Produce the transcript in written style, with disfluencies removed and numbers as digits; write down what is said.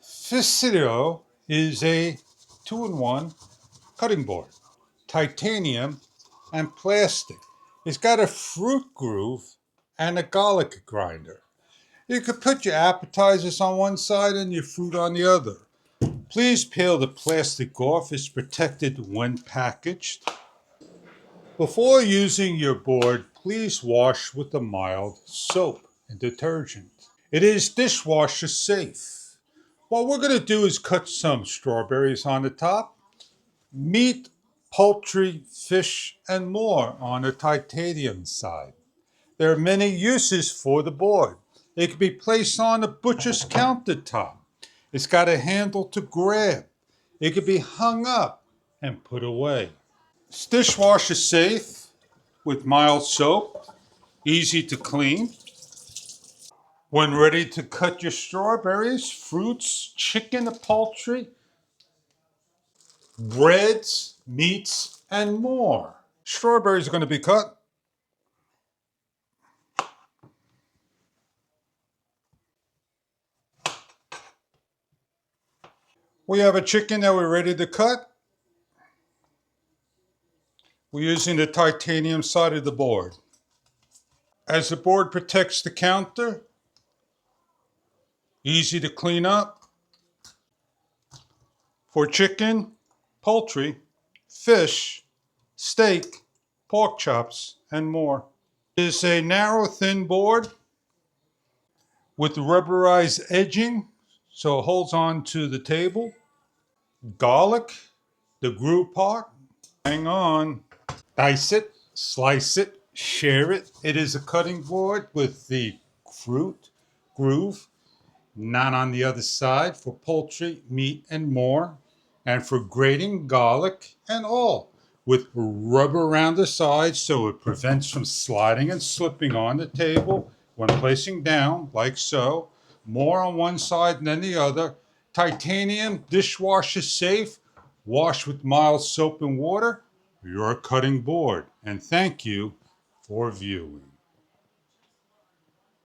Fishycomics is a 2-in-1 cutting board, titanium and plastic. It's got a fruit groove and a garlic grinder. You could put your appetizers on one side and your fruit on the other. Please peel the plastic off. It's protected when packaged. Before using your board, please wash with a mild soap and detergent. It is dishwasher safe. What we're going to do is cut some strawberries on the top, meat, poultry, fish, and more on the titanium side. There are many uses for the board. It can be placed on a butcher's countertop. It's got a handle to grab. It can be hung up and put away. It's dishwasher safe with mild soap, easy to clean. When ready to cut your strawberries, fruits, chicken, poultry, breads, meats, and more. Strawberries are going to be cut. We have a chicken that we're ready to cut. We're using the titanium side of the board. As the board protects the counter, easy to clean up. For chicken, poultry, fish, steak, pork chops, and more. It is a narrow, thin board with rubberized edging, so it holds on to the table. Garlic, the groove part. Hang on. Dice it, slice it, share it. It is a cutting board with the fruit groove, not on the other side, for poultry, meat, and more, and for grating garlic and all, with rubber around the sides so it prevents from sliding and slipping on the table when placing down, like so. More on one side than the other. Titanium, dishwasher safe, wash with mild soap and water. Your cutting board. And thank you for viewing.